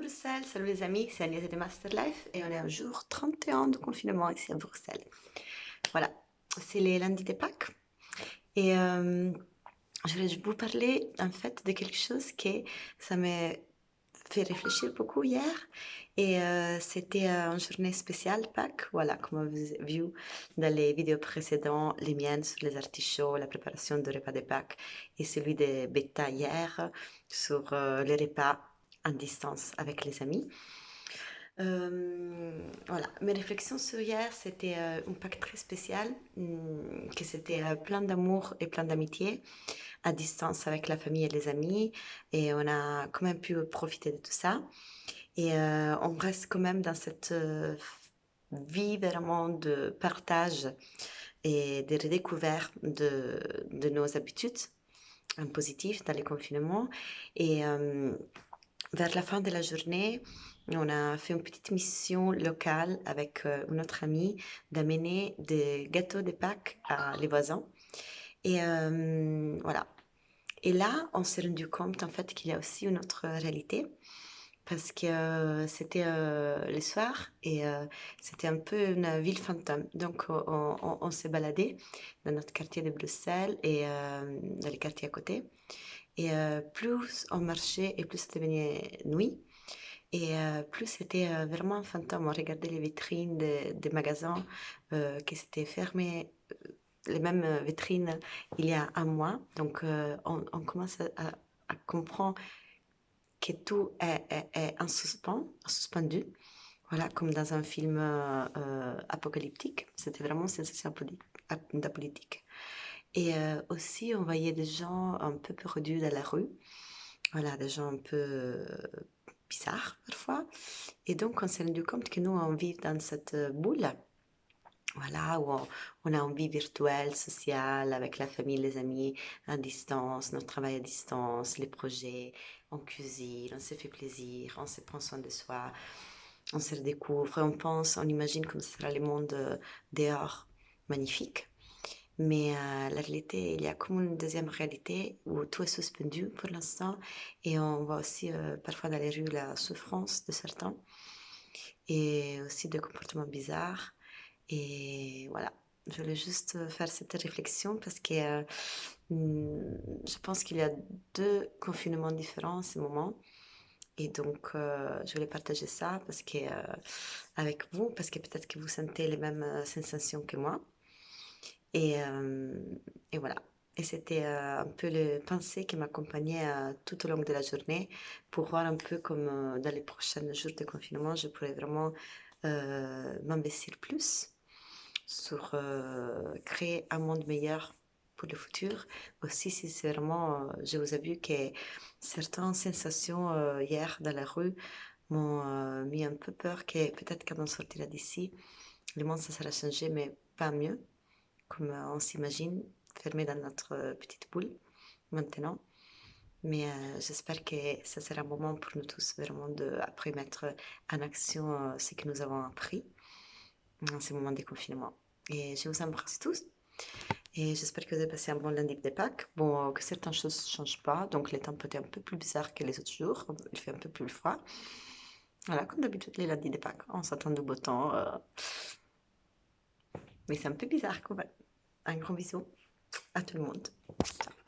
Bruxelles, salut les amis, c'est Agnès de Masterlife et on est au jour 31 de confinement ici à Bruxelles. Voilà, c'est les lundis de Pâques et je voulais vous parler en fait de quelque chose qui ça m'a fait réfléchir beaucoup hier et c'était une journée spéciale Pâques, voilà, comme on a vu dans les vidéos précédentes, les miennes sur les artichauts, la préparation du repas de Pâques et celui de Beta hier sur les repas en distance avec les amis. Voilà, mes réflexions sur hier, c'était un Pâques très spécial, que c'était plein d'amour et plein d'amitié à distance avec la famille et les amis, et on a quand même pu profiter de tout ça. Et on reste quand même dans cette vie vraiment de partage et de redécouverte de nos habitudes positives dans les confinements. Et vers la fin de la journée, on a fait une petite mission locale avec une autre amie d'amener des gâteaux de Pâques à les voisins. Et voilà. Et là, on s'est rendu compte en fait qu'il y a aussi une autre réalité parce que c'était le soir et c'était un peu une ville fantôme. Donc on s'est baladé dans notre quartier de Bruxelles et dans les quartiers à côté. Et plus on marchait et plus ça devenait nuit. Et plus c'était vraiment un fantôme. On regardait les vitrines des magasins qui s'étaient fermés, les mêmes vitrines il y a un mois. Donc on commence à comprendre que tout est en suspens, suspendu. Voilà, comme dans un film apocalyptique. C'était vraiment une sensation politique. Et aussi, on voyait des gens un peu perdus dans la rue. Voilà, des gens un peu bizarres parfois. Et donc, on s'est rendu compte que nous, on vit dans cette boule. Voilà, où on a une vie virtuelle, sociale, avec la famille, les amis, à distance, notre travail à distance, les projets, on cuisine, on se fait plaisir, on se prend soin de soi, on se redécouvre, on pense, on imagine comme ce sera le monde dehors, magnifique. Mais la réalité, il y a comme une deuxième réalité où tout est suspendu pour l'instant et on voit aussi parfois dans les rues la souffrance de certains et aussi des comportements bizarres. Et voilà, je voulais juste faire cette réflexion parce que je pense qu'il y a deux confinements différents en ce moment. Et donc, je voulais partager ça parce que, avec vous, parce que peut-être que vous sentez les mêmes sensations que moi. Et, euh, et voilà. Et c'était un peu le pensée qui m'accompagnait tout au long de la journée pour voir un peu comme dans les prochains jours de confinement, je pourrais vraiment m'investir plus sur créer un monde meilleur pour le futur. Aussi, si c'est vraiment, je vous ai vu que certaines sensations hier dans la rue m'ont mis un peu peur que peut-être quand on sortira d'ici, le monde ça sera changé, mais pas mieux comme on s'imagine, fermé dans notre petite boule maintenant. Mais j'espère que ça sera un moment pour nous tous vraiment de après mettre en action ce que nous avons appris en ce moment de confinement. Et je vous embrasse tous. Et j'espère que vous avez passé un bon lundi de Pâques. Bon, que certaines choses ne changent pas. Donc, les temps peut être un peu plus bizarres que les autres jours. Il fait un peu plus froid. Voilà, comme d'habitude, les lundis de Pâques. On s'attend de beau temps. Mais c'est un peu bizarre quand même. Un grand bisou à tout le monde. Ciao.